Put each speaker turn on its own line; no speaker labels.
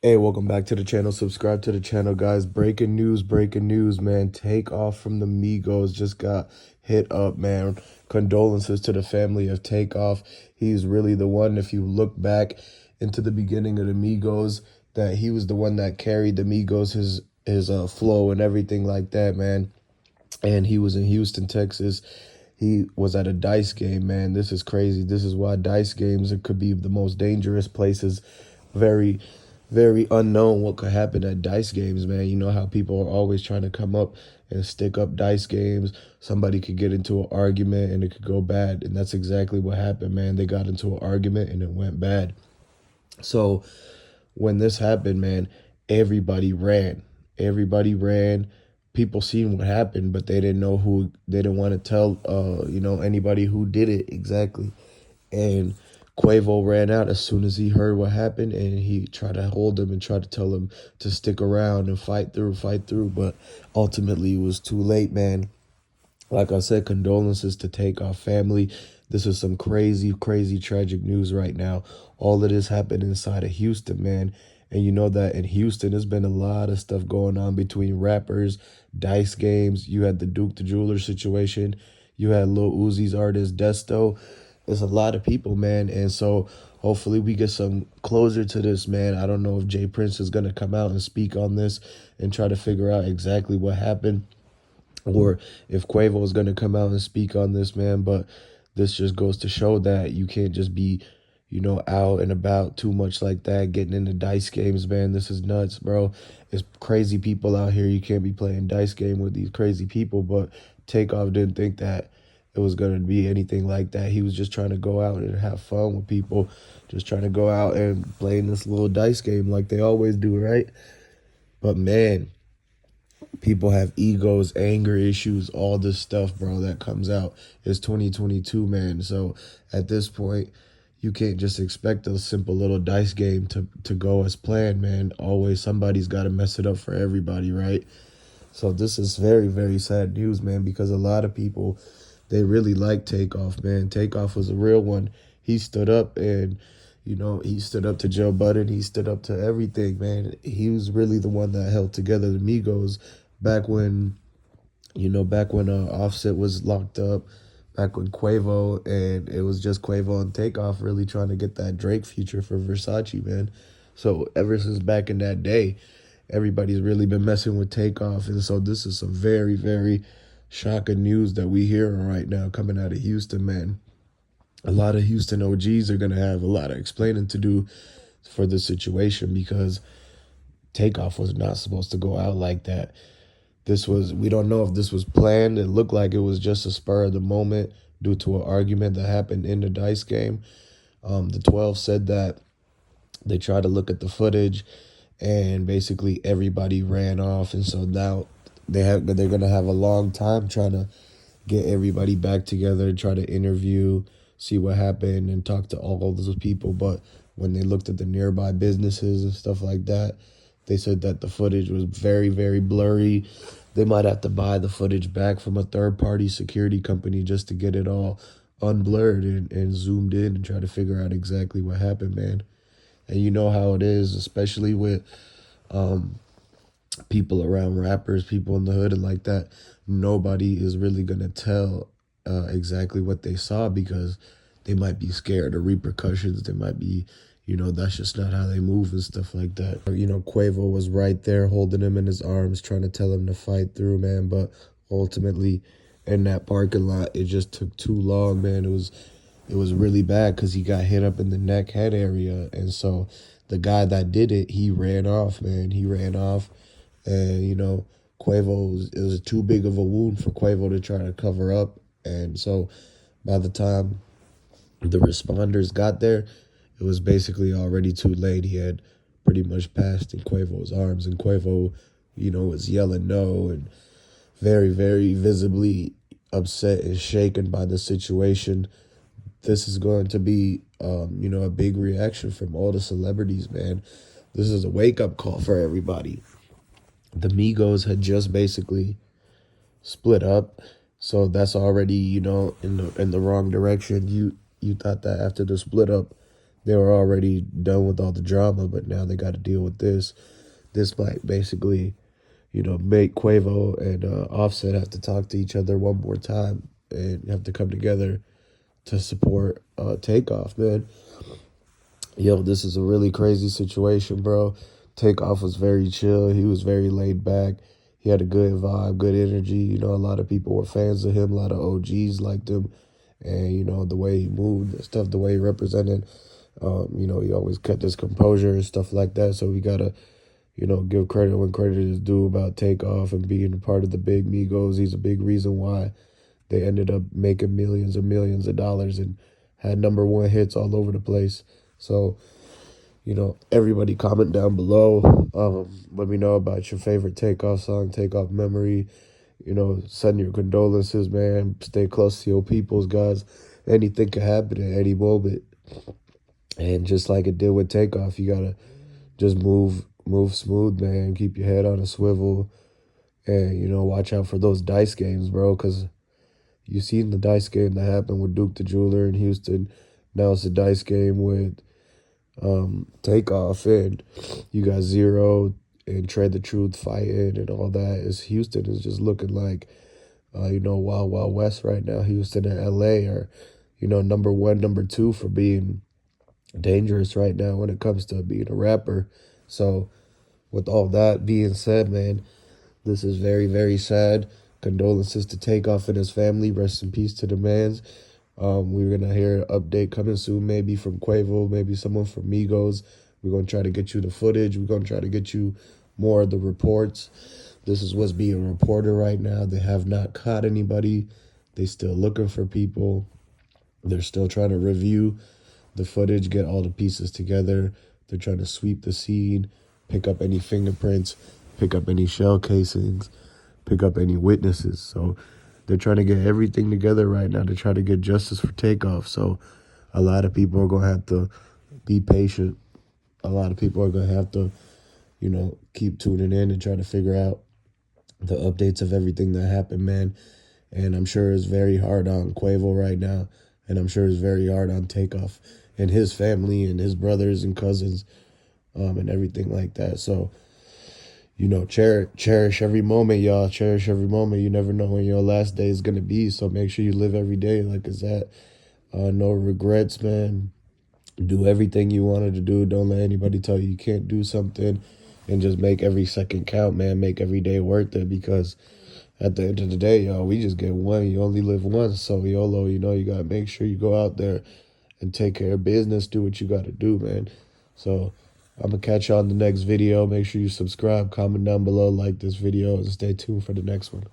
Hey, welcome back to the channel. Subscribe to the channel, guys. Breaking news, man. Takeoff from the Migos just got hit up, man. Condolences to the family of Takeoff. He's really the one, if you look back into the beginning of the Migos, that he was the one that carried the Migos, his flow and everything like that, man. And he was in Houston, Texas. He was at a dice game, man. This is crazy. This is why dice games could be the most dangerous places. Very, very unknown what could happen at dice games, man. You know how people are always trying to come up and stick up dice games. Somebody could get into an argument and it could go bad. And that's exactly what happened, man. They got into an argument and it went bad. So when this happened, man, everybody ran. Everybody ran. People seen what happened, but they didn't know who. They didn't want to tell, anybody who did it exactly. And Quavo ran out as soon as he heard what happened, and he tried to hold him and tried to tell him to stick around and fight through. But ultimately, it was too late, man. Like I said, condolences to Takeoff family. This is some crazy, crazy, tragic news right now. All of this happened inside of Houston, man. And you know that in Houston, there's been a lot of stuff going on between rappers, dice games. You had the Duke the Jeweler situation. You had Lil Uzi's artist, Desto. There's a lot of people, man. And so hopefully we get some closure to this, man. I don't know if Jay Prince is going to come out and speak on this and try to figure out exactly what happened, or if Quavo is going to come out and speak on this, man. But this just goes to show that you can't just be, out and about too much like that, getting into dice games, man. This is nuts, bro. It's crazy people out here. You can't be playing dice game with these crazy people. But Takeoff didn't think that it was going to be anything like that. He was just trying to go out and have fun with people, just trying to go out and play in this little dice game like they always do, right? But man, people have egos, anger issues, all this stuff, bro, that comes out. It's 2022, man. So at this point, you can't just expect a simple little dice game to go as planned, man. Always somebody's got to mess it up for everybody, right? So this is very, very sad news, man, because a lot of people, they really like Takeoff, man. Takeoff was a real one. He stood up and, he stood up to Joe Budden. He stood up to everything, man. He was really the one that held together the Migos back when, Offset was locked up, back when Quavo, and it was just Quavo and Takeoff really trying to get that Drake feature for Versace, man. So ever since back in that day, everybody's really been messing with Takeoff. And so this is some very, very shocking news that we hearing right now coming out of Houston, man. A lot of Houston OGs are going to have a lot of explaining to do for the situation, because Takeoff was not supposed to go out like that. We don't know if this was planned. It looked like it was just a spur of the moment due to an argument that happened in the dice game. The 12 said that they tried to look at the footage and basically everybody ran off. And so now they're going to have a long time trying to get everybody back together, try to interview, see what happened, and talk to all of those people. But when they looked at the nearby businesses and stuff like that, they said that the footage was very, very blurry. They might have to buy the footage back from a third-party security company just to get it all unblurred and zoomed in and try to figure out exactly what happened, man. And you know how it is, especially with people around rappers, people in the hood and like that. Nobody is really going to tell exactly what they saw, because they might be scared of repercussions. They might be, that's just not how they move and stuff like that. Quavo was right there holding him in his arms, trying to tell him to fight through, man. But ultimately, in that parking lot, it just took too long, man. It was really bad because he got hit up in the neck, head area. And so the guy that did it, he ran off, man. He ran off. And, Quavo, it was too big of a wound for Quavo to try to cover up. And so by the time the responders got there, it was basically already too late. He had pretty much passed in Quavo's arms, and Quavo, was yelling no and very, very visibly upset and shaken by the situation. This is going to be, a big reaction from all the celebrities, man. This is a wake-up call for everybody. The Migos had just basically split up, so that's already, in the wrong direction. You thought that after the split up, They were already done with all the drama, but now they got to deal with this. This might basically, make Quavo and Offset have to talk to each other one more time and have to come together to support Takeoff, man. Yo, this is a really crazy situation, bro. Takeoff was very chill. He was very laid back. He had a good vibe, good energy. A lot of people were fans of him. A lot of OGs liked him. And, the way he moved and stuff, the way he represented, he always kept his composure and stuff like that. So we got to, give credit when credit is due about Takeoff and being a part of the big Migos. He's a big reason why they ended up making millions and millions of dollars and had #1 hits all over the place. So, everybody comment down below. Let me know about your favorite Takeoff song, Takeoff memory. Send your condolences, man. Stay close to your peoples, guys. Anything can happen at any moment. And just like it did with Takeoff, you gotta just move smooth, man. Keep your head on a swivel. And, watch out for those dice games, bro, because you seen the dice game that happened with Duke the Jeweler in Houston. Now it's a dice game with Takeoff, and you got Zero and Tread the Truth fighting and all that. Houston is just looking like Wild Wild West right now. Houston and LA are #1, #2 for being dangerous right now when it comes to being a rapper. So with all that being said, man, this is very, very sad. Condolences to Takeoff and his family. Rest in peace to the mans. We're going to hear an update coming soon, maybe from Quavo, maybe someone from Migos. We're going to try to get you the footage. We're going to try to get you more of the reports. This is what's being reported right now. They have not caught anybody. They still looking for people. They're still trying to review the footage, get all the pieces together. They're trying to sweep the scene, pick up any fingerprints, pick up any shell casings, pick up any witnesses. So they're trying to get everything together right now to try to get justice for Takeoff. So a lot of people are going to have to be patient. A lot of people are going to have to, keep tuning in and try to figure out the updates of everything that happened, man. And I'm sure it's very hard on Quavo right now. And I'm sure it's very hard on Takeoff and his family and his brothers and cousins and everything like that. So, cherish every moment, y'all. Cherish every moment. You never know when your last day is going to be. So make sure you live every day like it's that. No regrets, man. Do everything you wanted to do. Don't let anybody tell you can't do something. And just make every second count, man. Make every day worth it, because at the end of the day, y'all, we just get one. You only live once. So YOLO, you got to make sure you go out there and take care of business. Do what you got to do, man. So I'm going to catch you on the next video. Make sure you subscribe, comment down below, like this video, and stay tuned for the next one.